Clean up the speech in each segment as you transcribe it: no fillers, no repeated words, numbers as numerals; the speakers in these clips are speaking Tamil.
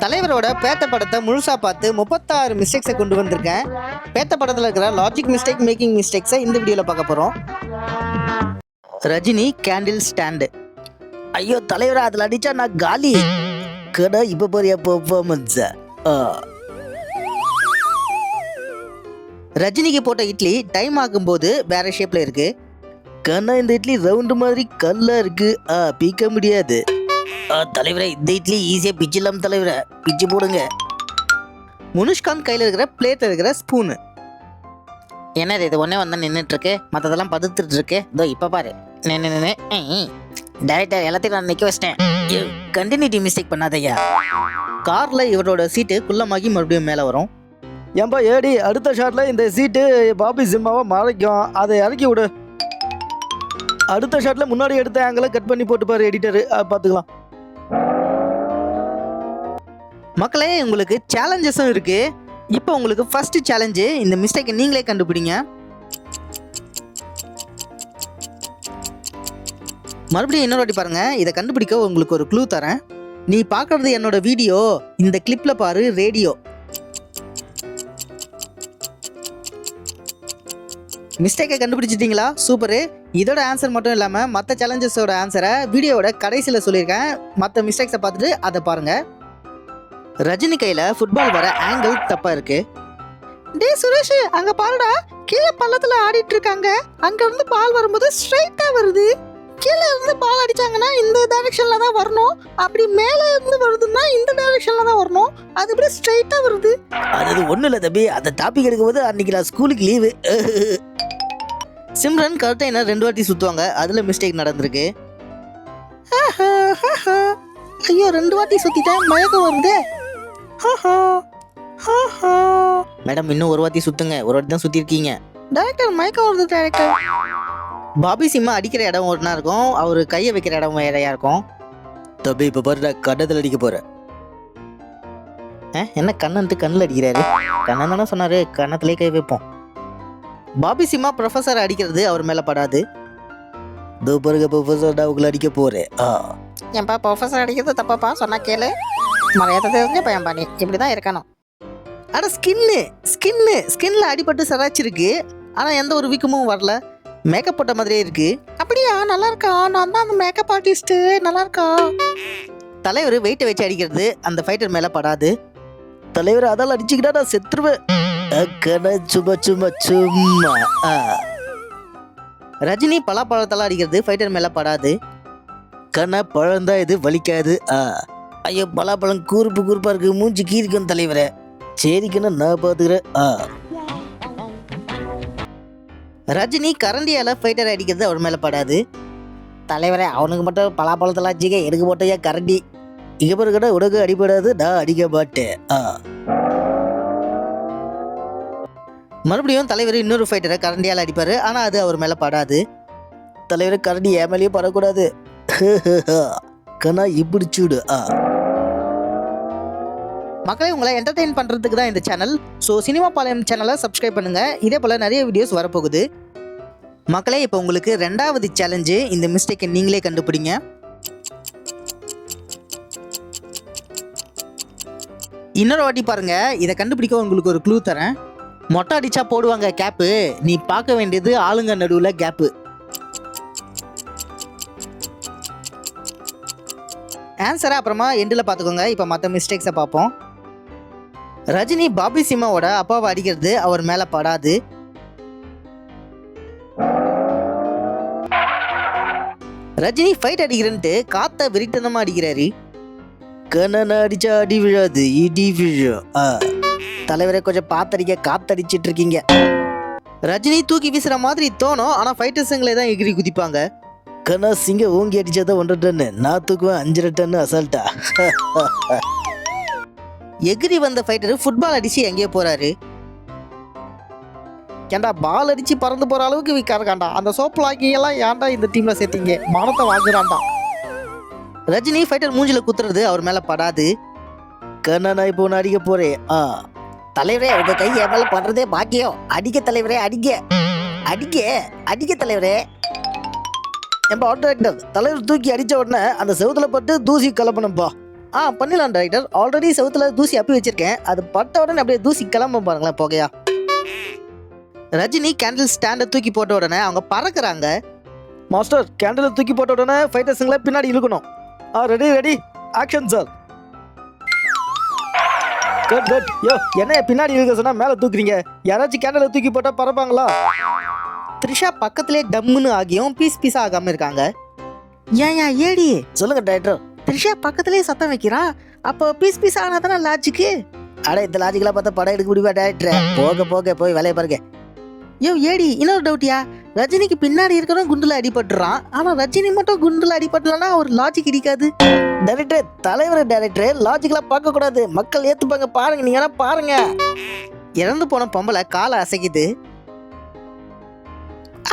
தலைவரோட பேத்த படத்தை முழுசா பார்த்து 36 மிஸ்டேக்ஸை கொண்டு வந்திருக்கேன். பேத்த படத்தில் இருக்கிற லாஜிக் மிஸ்டேக் மேக்கிங் மிஸ்டேக்ஸை இந்த வீடியோவில் பார்க்க போகிறோம். Rajini candle stand. ஐயோ தலைவரை அதில் அடிச்சா நான் காலி கடை. இப்போ போறிய பெர்ஃபார்மன்ஸ். ரஜினிக்கு போட்ட இட்லி டைம் ஆகும்போது வேற ஷேப்ல இருக்கு. கண்ணா இந்த இட்லி ரவுண்டு மாதிரி கல்லா இருக்கு. பீக்க முடியாது. தலைவரை இந்த இட்லி ஈஸியா பிச்சிடலாம் தலைவரை, பிச்சு போடுங்க. முனுஷ்காந்த் கையில் இருக்கிற பிளேட்ல இருக்கிற ஸ்பூனு. என்னது இது ஒன்னே வந்தா நின்றுட்டு இருக்கு, மற்றதெல்லாம் பதுத்துட்டு இருக்கு. இதோ இப்ப பாரு டைரக்டர் எல்லாத்தையும் நான் நிக்க வச்சிட்டேன். கண்டினியூட்டி மிஸ்டேக் பண்ணாதையா. கார்ல இவரோட சீட்டு குள்ளமாகி மறுபடியும் மேல வரும். ஏன்பா ஏடி அடுத்த ஷாட்ல இந்த சீட்டு பாபி சிம்மாவை மறைக்கும், அதை இறக்கி விடு. அடுத்த ஷாட்ல முன்னாடி எடுத்த ஆங்கிளை கட் பண்ணி போட்டு பாரு எடிட்டர், பார்த்துக்கலாம். மக்களே உங்களுக்கு சேலஞ்சஸும் இருக்கு. இப்போ உங்களுக்கு ஃபர்ஸ்ட் சேலஞ்சு, இந்த மிஸ்டேக்கை நீங்களே கண்டுபிடிங்க. மறுபடியும் இன்னொரு வாட்டி பாருங்க. இதை கண்டுபிடிக்க உங்களுக்கு ஒரு க்ளூ தரேன். நீ பார்க்கறது என்னோட வீடியோ, இந்த கிளிப்ல பாரு ரேடியோ. மிஸ்டேக்கை கண்டுபிடிச்சிட்டிங்களா? சூப்பரு. இதோட ஆன்சர் மட்டும் இல்லாமல் மற்ற சேலஞ்சஸோட ஆன்சரை வீடியோவோட கடைசியில் சொல்லியிருக்கேன். மற்ற மிஸ்டேக்ஸை பார்த்துட்டு அதை பாருங்க. ரஜினி கையில் ஃபுட்பால் வர ஆங்கிள் தப்பாக இருக்கு. டே சுரேஷ், அங்கே பாருடா, கீழே பள்ளத்தில் ஆடிட்டு இருக்காங்க. அங்கேருந்து பால் வரும்போது ஸ்ட்ரைட்டாக வருது. கீழே இருந்து பால் அடிச்சாங்கன்னா இந்த டைரக்ஷன்ல தான் வரணும், அப்படி மேலே இருந்து வருதுன்னா இந்த டைரக்ஷன்ல தான் வரணும். அது இப்படி ஸ்ட்ரைட்டா வருது. அது ஒன்றும் இல்லை தம்பி, அந்த டாபிக் எடுக்கும்போது அன்னைக்கு நான் ஸ்கூலுக்கு லீவு. சிம்ரன் கரெக்டாக என்ன 2 வாட்டி சுற்றுவாங்க, அதில் மிஸ்டேக் நடந்திருக்கு. ஐயோ 2 வாட்டி சுற்றிட்டேன், மயக்கம் வருது. மேடம் இன்னும் 1 வாட்டி சுற்றுங்க, 1 வாட்டி தான் சுற்றிருக்கீங்க. டைரக்டர் மயக்கம் வருது டைரக்டர். பாபி சிம்மா அடிக்கிற இடம் ஒன்றா இருக்கும், அவர் கையை வைக்கிற இடம் வேறையா இருக்கும். தம்பி இப்போ பாரு, நான் கண்ணத்தில் அடிக்க போகிறேன். என்ன கண்ணன்ட்டு கண்ணில் அடிக்கிறாரு? கண்ணன் தானே சொன்னார், கண்ணத்திலே கை வைப்போம். பாபி சிம்மா ப்ரொஃபஸர் அடிக்கிறது அவர் மேலே படாது. இதோ பாருங்க ப்ரொஃபஸர், நான் உங்களை அடிக்க போகிறேன். ஏன்பா ப்ரொஃபஸர் அடிக்கிறது தப்பாப்பா, சொன்னா கேளு. மறையாத தெரிஞ்ச பையன் பாணி, இப்படி தான் இருக்கணும். அட ஸ்கின்ல அடிபட்டு சராச்சிருக்கு, ஆனால் எந்த ஒரு வீக்கமும் வரல. மேக்கப் போட்ட மாதிரியே இருக்கு. அப்படியா? நல்லா இருக்கா? நான் தான் அந்த மேக்கப் ஆர்டிஸ்ட். நல்லா இருக்கா? தலைவர் வெயிட்டை வச்சு அடிக்கிறது அந்த ஃபைட்டர் மேலே படாது. தலைவர் அதெல்லாம் அடிச்சுக்கிட்டா நான் செத்துருவேன். சும்மா சும்மா சும்மா. ரஜினி பலாப்பழத்தெல்லாம் அடிக்கிறது ஃபைட்டர் மேலே படாது. கண்ணா பழம்தான் இது, வலிக்காது. ஐயோ பலாப்பழம் கூறுப்பா இருக்கு, மூஞ்சி கீரிக்கும் தலைவரை. சரிக்கண்ணா நான் பார்த்துக்கிறேன். ரஜினி கரண்டியால ஃபைட்டர் அடிக்கிறது அவர் மேலே படாது. தலைவரே அவனுக்கு மட்டும் பலாப்பழத்தெல்லாம் அடிச்சிக்க, எனக்கு மட்டும் ஏன் கரண்டி? இங்கே பாரு கடை, உனக்கு அடிபடாது, நான் அடிக்க மாட்டேன். மறுபடியும் தலைவர் இன்னொரு ஃபைட்டரை கரண்டியால் அடிப்பார், ஆனால் அது அவர் மேலே படாது. தலைவரை கரண்டி என் மேலேயே படக்கூடாது. கண்ணா இப்படி சூடு. மக்களை உங்களை என்டர்டெயின் பண்ணுறதுக்கு தான் இந்த சேனல். ஸோ சினிமா பாளையம் சேனலை சப்ஸ்கிரைப் பண்ணுங்கள். இதே போல் நிறைய வீடியோஸ் வரப்போகுது. மக்களே இப்போ உங்களுக்கு 2வது சேலஞ்சு, இந்த மிஸ்டேக்கை நீங்களே கண்டுபிடிங்க. இன்னொரு வாட்டி பாருங்க. இதை கண்டுபிடிக்க உங்களுக்கு ஒரு க்ளூ தரேன். மொட்டை அடிச்சா போடுவாங்க கேப்பு, நீ பார்க்க வேண்டியது ஆளுங்க நடுவில் கேப்பு. ஆன்சரை அப்புறமா எண்டில் பார்த்துக்கோங்க. இப்போ மற்ற மிஸ்டேக்ஸை பார்ப்போம். ரஜினி பாபி சிம்மாவோட அப்பாவை அடிக்கிறது அவர் மேலே படாது. ரஜினி ஃபைட் அடிக்கிறேன்ட்டு காத்த விரிட்டனமாக அடிக்கிறாரு. கண்ணா அடிச்சா அடி விழாது, இடி விழும். தலைவரை கொஞ்சம் பார்த்தடிக்க, காத்தடிச்சிட்டு இருக்கீங்க. ரஜினி தூக்கி வீசுற மாதிரி தோணும், ஆனால் ஃபைட்டர்ஸுங்களே தான் எகிரி குதிப்பாங்க. கண்ணா சிங்க ஓங்கி அடிச்சாதான் 1.5 டன்னு, நான் தூக்குவேன் 5 டன்னு அசால்ட்டா. எகிரி வந்த ஃபைட்டர் ஃபுட்பால் அடிச்சு எங்கேயோ போறாரு. ஏண்டா பால் அடிச்சு பறந்து போற அளவுக்கு விற்காருக்காண்டா, அந்த சோப்புலாக்கியெல்லாம் ஏன்டா இந்த டீம்ல சேர்த்தீங்க, மனத்தை வாங்குறான்டா. ரஜினி ஃபைட்டர் மூஞ்சில குத்துறது அவர் மேல படாது. கண்ணா நான் இப்போ ஒன்று அடிக்க போறேன். தலைவரே உங்க கை என் மேல படுறதே பாக்கியம். அடிக்க தலைவரே, அடிக்க அடிக்க அடிக்க தலைவரே. என் ஆட்டோ ஆக்டர் தலைவர் தூக்கி அடித்த உடனே அந்த செவுத்துல பட்டு தூசி கலப்பணும்ப்பா. பண்ணிடலாம் டைரக்டர். ஆல்ரெடி செவுத்துல தூசி அப்பி வச்சிருக்கேன். அது பட்ட உடனே அப்படியே தூசி கிளம்ப பாருங்களேன் புகையா. ரஜினி கேண்டில் ஸ்டாண்டை தூக்கி போட்ட உடனே அவங்க பறக்குறாங்க. மாஸ்டர் கேண்டிலை தூக்கி போட்ட உடனே ஃபைட்டர்ஸுங்களை பின்னாடி இழுக்கணும். Ready ready action sir. Good good. யோ என்ன பின்னாடி இழுக்க சொன்னா மேலே தூக்குறீங்க? யாராச்சும் கேண்டிலை தூக்கி போட்டால் பறப்பாங்களா? த்ரிஷா பக்கத்திலே டம்முன்னு ஆகியும் பீஸ் பீஸா ஆகாம இருக்காங்க. ஏன் ஏடி சொல்லுங்க டைரக்டர். த்ரிஷா பக்கத்திலே சத்தம் வைக்கிறான். அப்போ பீஸ் பீஸ் ஆனா தானே லாஜிக்கு. இந்த லாஜிக்கெல்லாம் பார்த்தா படம் எடுக்க முடியுமா டைரக்டர்? போக போக போய் வேலையை பாருங்க. ஏடி இன்னொரு டவுட்டியா, ரஜினிக்கு பின்னாடி இருக்கிறவன் குண்டுல அடிபட்டுறான். ஆனா ரஜினி மட்டும் குண்டுல அடிபட்டலன்னா ஒரு லாஜிக் இடிக்காது. டைரக்டர் தலைவர் டைரக்டர் லாஜிக்கெல்லாம் பார்க்க கூடாது. மக்கள் ஏத்துப்பாங்க. பாருங்க நீங்க பாருங்க. இறந்து போன பொம்பளை காலை அசைக்குது.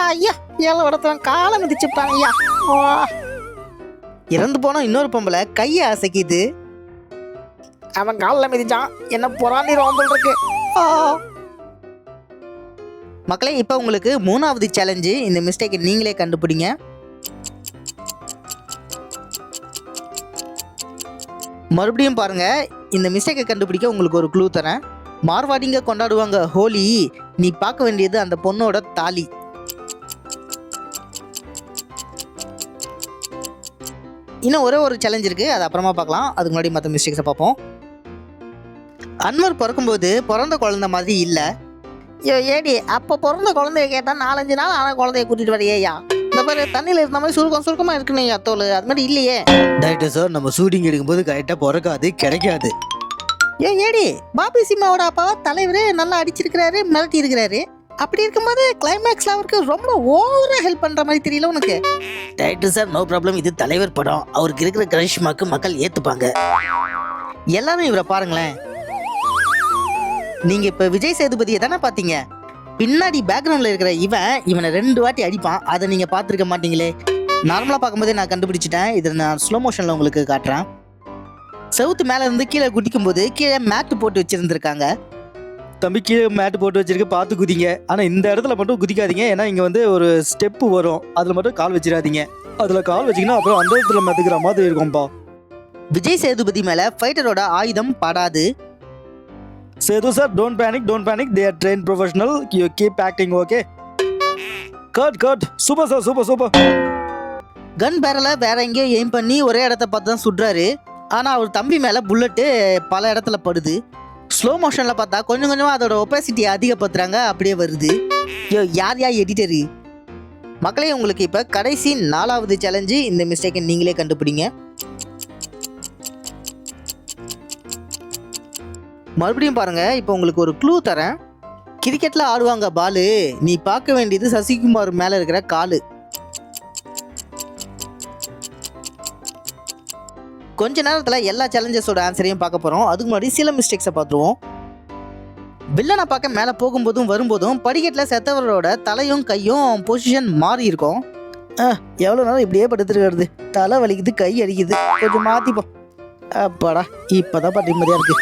ஐயா ஏழை இடத்துல காலை மிதிச்சுட்டாங்க ஐயா. இறந்து போன இன்னொரு பொம்பளை கையை அசைக்குது. அவன் காலில் மிதிச்சான். என்ன புறாணி ரோம்பல் இருக்கு. மக்களே இப்போ உங்களுக்கு 3வது சேலஞ்சு. இந்த மிஸ்டேக்கை நீங்களே கண்டுபிடிங்க. மறுபடியும் பாருங்க. இந்த மிஸ்டேக்கை கண்டுபிடிக்க உங்களுக்கு ஒரு க்ளூ தரேன். மார்வாடிங்க கொண்டாடுவாங்க ஹோலி. நீ பார்க்க வேண்டியது அந்த பொண்ணோட தாலி. இன்னும் ஒரே ஒரு சேலஞ்ச் இருக்கு, அது அப்புறமா பார்க்கலாம். அதுக்கு முன்னாடி மற்ற மிஸ்டேக்ஸை பார்ப்போம். அன்வர் பிறக்கும்போது பிறந்த குழந்தை மாதிரி இல்லை. ஏடி அப்போ பிறந்த குழந்தைய கேட்டால் 4-5 நாள் ஆன குழந்தைய கூட்டிட்டு வரையா. இந்த மாதிரி தண்ணியில் இருந்த மாதிரி சுருக்கமாக இருக்குன்னு அத்தோல் அது மாதிரி இல்லையே. டைரக்டர் சார் நம்ம ஷூட்டிங் எடுக்கும்போது கரெக்டாக பிறக்காது கிடைக்காது. ஏடி பாபி சிம்மாவோட அப்பாவை தலைவர் நல்லா அடிச்சிருக்கிறாரு, மிரட்டி இருக்கிறாரு. அப்படி இருக்கும்போது கிளைமேக்ஸ்ல அவருக்கு ரொம்ப ஓவரா ஹெல்ப் பண்ற மாதிரி தெரியல உனக்கு. Director sir no problem. இது தலைவர் படம். அவருக்கு இருக்கிற கரிஷ்மாக்கு மக்கள் ஏத்துப்பாங்க. எல்லாரும் இவரை பாருங்களேன். நீங்க இப்ப விஜய் சேதுபதியை தானே பாத்தீங்க. பின்னாடி பேக்ரவுண்ட்ல இருக்கிற இவனை 2 வாட்டி அடிப்பான். அதை நீங்க பார்த்துருக்க மாட்டீங்களே. நார்மலா பார்க்கும்போதே நான் கண்டுபிடிச்சிட்டேன். இதை நான் ஸ்லோ மோஷன்ல உங்களுக்கு காட்டுறேன். செவுத்து மேல இருந்து கீழே குதிக்கும் போது கீழே மேட்டு போட்டு வச்சிருந்திருக்காங்க. தம்பி கீழே மேட்டு போட்டு வச்சிருக்க பார்த்து குதிங்க. ஆனா இந்த இடத்துல மட்டும் குதிக்காதீங்க. ஏன்னா இங்க வந்து ஒரு ஸ்டெப்பு வரும். அதுல மட்டும் கால் வச்சிடாதீங்க. அதுல கால் வச்சீங்கன்னா அப்புறம் அந்த இடத்துல மெதுக்கிற மாதிரி இருக்கும்பா. விஜய் சேதுபதி மேல ஃபைட்டரோட ஆயுதம் படாது. Sethu sir don't panic. They are train professional. You keep acting okay. Cut super sir super. Gun பேரலை வேற எங்கேயோ எய்ம் பண்ணி ஒரே இடத்த பார்த்து தான் சுடுறாரு. ஆனா அவர் தம்பி மேல புல்லட்டு பல இடத்துல படுது. ஸ்லோ மோஷன்ல பார்த்தா கொஞ்சம் கொஞ்சமா அதோட ஒபாசிட்டி அதிகப்படுத்துறாங்க. அப்படியே வருது. யார் எடிட்டரு? மக்களே உங்களுக்கு இப்ப கடைசி 4வது சேலஞ்சு. இந்த மிஸ்டேக்கை நீங்களே கண்டுபிடிங்க. மறுபடியும் பாருங்க. இப்போ உங்களுக்கு ஒரு க்ளூ தரேன். கிரிக்கெட்ல ஆடுவாங்க பாலு. நீ பார்க்க வேண்டியது சசிகுமார் மேல இருக்கிற காலு. கொஞ்ச நேரத்தில் எல்லா சேலஞ்சஸோட ஆன்சரையும் பார்க்க போகிறோம். அதுக்கு முன்னாடி சில மிஸ்டேக்ஸை பார்த்துருவோம். வில்லனை பார்க்க மேலே போகும்போதும் வரும்போதும் படிக்கட்டில் செத்தவரோட தலையும் கையும் பொசிஷன் மாறி இருக்கும். எவ்வளோ நேரம் இப்படியே படுத்துருக்கிறது. தலை வலிக்குது, கை அடிக்குது. கொஞ்சம் மாற்றிப்போம். அப்பாடா இப்போதான் பா நிம்மதியாக இருக்கு.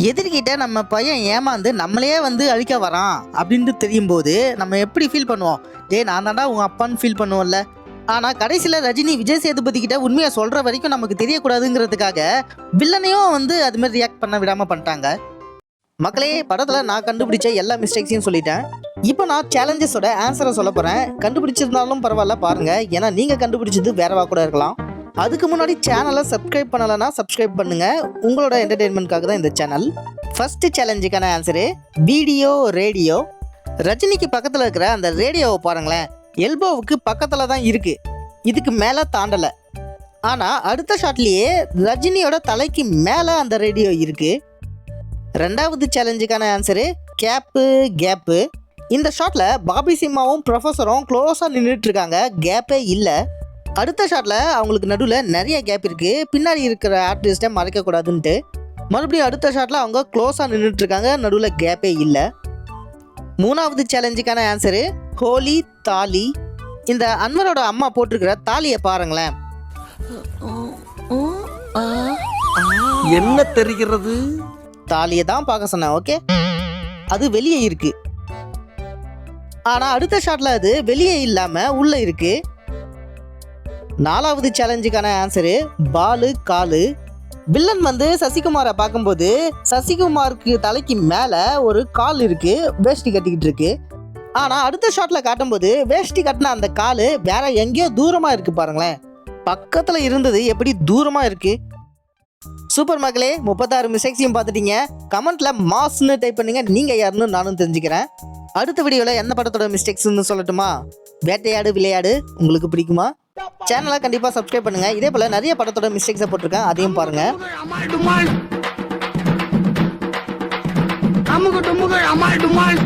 எதிர்கிட்ட நம்ம பையன் ஏமாந்து நம்மளையே வந்து அழிக்க வரான் அப்படின்னு தெரியும் போது நம்ம எப்படி ஃபீல் பண்ணுவோம்? நான் தாண்டா உங்க அப்பான்னு ஃபீல் பண்ணுவோம்ல. ஆனால் கடைசியில் ரஜினி விஜய் சேதுபதி கிட்ட உண்மையை சொல்கிற வரைக்கும் நமக்கு தெரியக்கூடாதுங்கிறதுக்காக வில்லனையும் வந்து அதுமாதிரி ரியாக்ட் பண்ண விடாமல் பண்ணிட்டாங்க. மக்களே படத்தில் நான் கண்டுபிடிச்ச எல்லா மிஸ்டேக்ஸையும் சொல்லிட்டேன். இப்போ நான் சேலஞ்சஸோட ஆன்சரை சொல்ல போகிறேன். கண்டுபிடிச்சிருந்தாலும் பரவாயில்ல பாருங்கள். ஏன்னா நீங்கள் கண்டுபிடிச்சது வேறவா கூட இருக்கலாம். அதுக்கு முன்னாடி சேனலை சப்ஸ்கிரைப் பண்ணலைன்னா சப்ஸ்கிரைப் பண்ணுங்கள். உங்களோட என்டர்டெயின்மெண்ட்காக தான் இந்த சேனல். ஃபர்ஸ்ட் சேலஞ்சுக்கான ஆன்சரு ரேடியோ. ரஜினிக்கு பக்கத்தில் இருக்கிற அந்த ரேடியோவை பாருங்களேன். எல்போவுக்கு பக்கத்தில் தான் இருக்கு. இதுக்கு மேலே தாண்டலை. ஆனால் அடுத்த ஷாட்லேயே ரஜினியோட தலைக்கு மேலே அந்த ரேடியோ இருக்கு. 2வது சேலஞ்சுக்கான ஆன்சரு கேப்பு. இந்த ஷாட்டில் பாபி சிம்மாவும் ப்ரொஃபஸரும் க்ளோஸாக நின்றுட்டு இருக்காங்க. கேப்பே இல்லை. அடுத்த ஷாட்டில் அவங்களுக்கு நடுவில் நிறைய கேப் இருக்குது. பின்னாடி இருக்கிற ஆர்டிஸ்ட்டை மறைக்கக்கூடாதுன்ட்டு மறுபடியும் அடுத்த ஷாட்டில் அவங்க க்ளோஸாக நின்றுட்டு இருக்காங்க. நடுவில் கேப்பே இல்லை. 3வது சேலஞ்சுக்கான ஆன்சரு ஹோலி தாலி. இந்த அன்வரோட அம்மா போட்டிருக்கிற தாலியை பாருங்களேன். என்ன தெரிகிறது? தாலியை தான் பார்க்க சொன்னேன். ஓகே, அது வெளியே இருக்கு. ஆனா அடுத்த ஷாட்ல அது வெளியே இல்லாம உள்ள இருக்கு. 4வது சேலஞ்சுக்கான ஆன்சரு பாலு காலு. வில்லன் வந்து சசிகுமாரை பார்க்கும்போது சசிகுமாருக்கு தலைக்கு மேல ஒரு கால் இருக்கு, வேஷ்டி கட்டிக்கிட்டு இருக்கு. ஆனா அடுத்த ஷாட்ல காட்டும்போது வேஷ்டி கட்டின அந்த காலு வேற எங்கேயோ தூரமா இருக்கு. பாருங்களேன், பக்கத்துல இருந்தது எப்படி தூரமா இருக்கு. சூப்பர் மக்களே, 36 மிஸ்டேக்ஸையும் பார்த்துட்டீங்க. கமெண்ட்ல மாஸ்ன்னு டைப் பண்ணுங்க, நீங்க யாருன்னு நானும் தெரிஞ்சுக்கிறேன். அடுத்த வீடியோல என்ன படத்தோட மிஸ்டேக்ஸ்ன்னு சொல்லட்டுமா? வேட்டையாடு விளையாடு உங்களுக்கு பிடிக்குமா? சேனலை கண்டிப்பா சப்ஸ்கிரைப் பண்ணுங்க. இதே போல நிறைய படத்தோட மிஸ்டேக்ஸை போட்டிருக்கேன், அதையும் பாருங்க. அமுக டுமுக அமால் டுமால்.